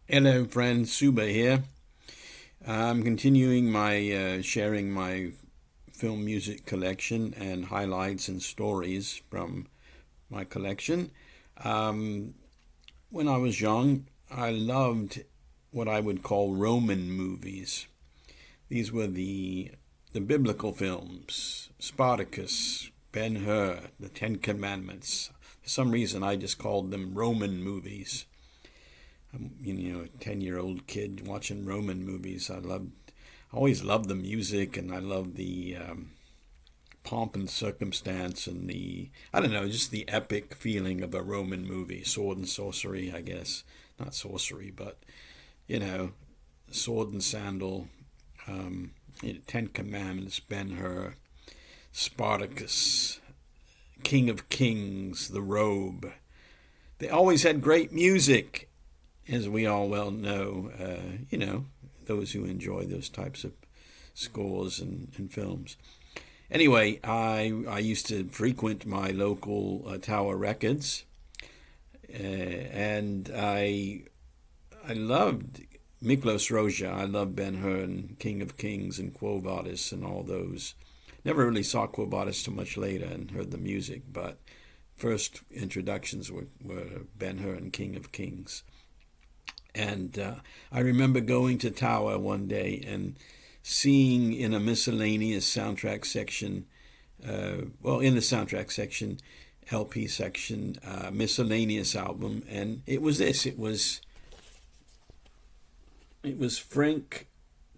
Hello, friend. Suba here. I'm continuing my sharing my film music collection and highlights and stories from my collection. Um, when I was young, I loved what I would call Roman movies. These were the biblical films: Spartacus, Ben-Hur, the Ten Commandments. For some reason, I just called them Roman movies. A 10-year-old kid watching Roman movies. I always loved the music, and I loved the pomp and circumstance, and I don't know, just the epic feeling of a Roman movie. Sword and sorcery, I guess. Not sorcery, but, you know, sword and sandal, Ten Commandments, Ben-Hur, Spartacus, King of Kings, The Robe. They always had great music, as we all well know, those who enjoy those types of scores and films. Anyway, I used to frequent my local Tower Records, and I loved Miklos Roja. I loved Ben-Hur and King of Kings and Quo Vadis and all those. Never really saw Quo Vadis too much later and heard the music, but first introductions were Ben-Hur and King of Kings. And I remember going to Tower one day and seeing in a miscellaneous soundtrack section, in the soundtrack section, LP section, miscellaneous album, and it was this. It was Frank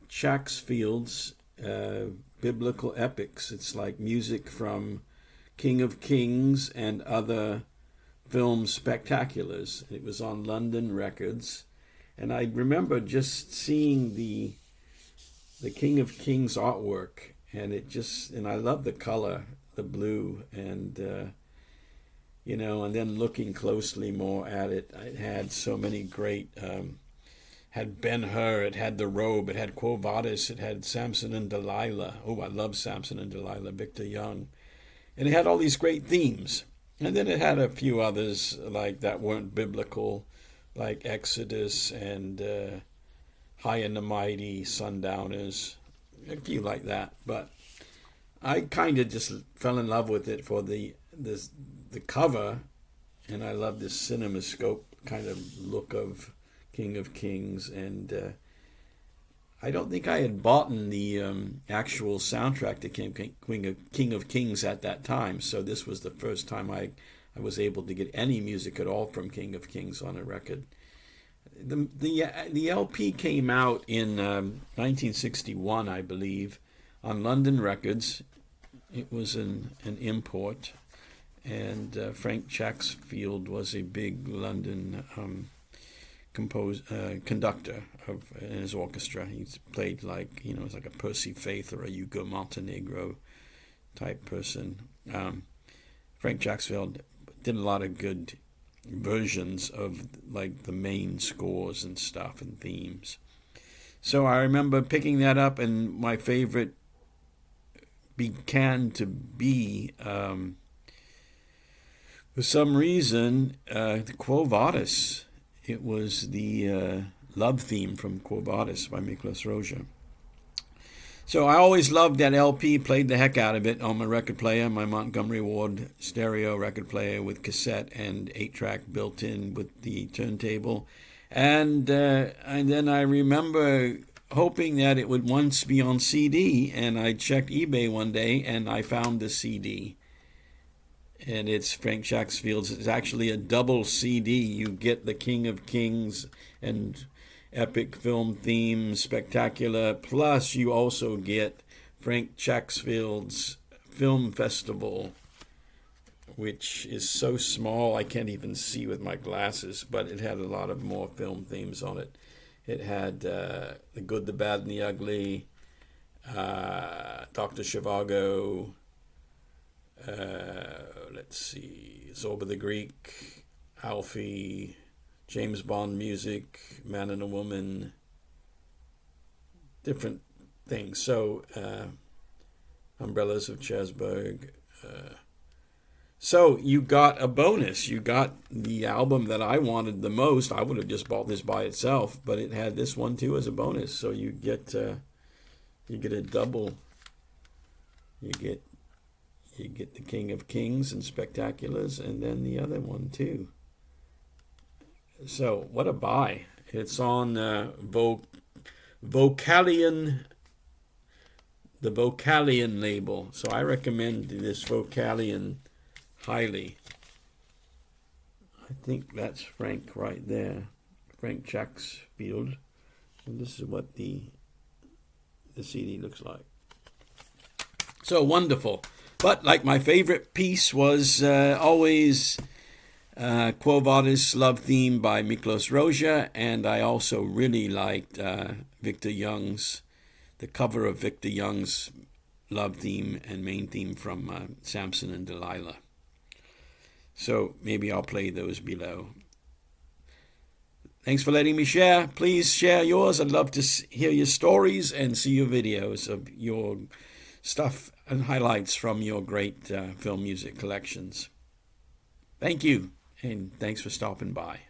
Chacksfield's biblical epics. It's like music from King of Kings and other film spectaculars. It was on London Records. And I remember just seeing the King of Kings artwork, and I love the color, the blue, and and then looking closely more at it, it had so many great, had Ben-Hur, it had The Robe, it had Quo Vadis, it had Samson and Delilah. Oh, I love Samson and Delilah, Victor Young, and it had all these great themes. And then it had a few others like that weren't biblical, like Exodus and High and the Mighty, Sundowners, a few like that. But I kind of just fell in love with it for the cover, and I love this cinemascope kind of look of King of Kings. And I don't think I had bought the actual soundtrack to King of Kings at that time, so this was the first time I was able to get any music at all from King of Kings on a record. The LP came out in 1961, I believe, on London Records. It was an import, and Frank Chacksfield was a big London conductor in his orchestra. He's played it's like a Percy Faith or a Hugo Montenegro type person. Frank Chacksfield did a lot of good versions of like the main scores and stuff and themes. So I remember picking that up, and my favorite began to be, for some reason, the Quo Vadis. It was the love theme from Quo Vadis by Miklos Roja. So I always loved that LP, played the heck out of it on my record player, my Montgomery Ward stereo record player with cassette and 8-track built in with the turntable. And then I remember hoping that it would once be on CD, and I checked eBay one day and I found the CD. And it's Frank Chacksfield's. It's actually a double CD. You get the King of Kings and epic film theme, spectacular, plus you also get Frank Chacksfield's film festival, which is so small I can't even see with my glasses, but it had a lot of more film themes on it. It had The Good, the Bad, and the Ugly, Dr. Zhivago, let's see, Zorba the Greek, Alfie, James Bond music, Man and a Woman, different things. So, Umbrellas of Chesburg. So you got a bonus. You got the album that I wanted the most. I would have just bought this by itself, but it had this one too as a bonus. So you get a double. You get the King of Kings and Spectaculars, and then the other one too. So what a buy! It's on Vocalion, the Vocalion label. So I recommend this Vocalion highly. I think that's Frank right there, Frank Chacksfield, and this is what the CD looks like. So wonderful. But like my favorite piece was always QUO VADIS Love Theme by Miklos Rozsa, and I also really liked Victor Young's, the cover of Victor Young's love theme and main theme from Samson and Delilah. So maybe I'll play those below. Thanks for letting me share. Please share yours. I'd love to hear your stories and see your videos of your stuff and highlights from your great film music collections. Thank you, and thanks for stopping by.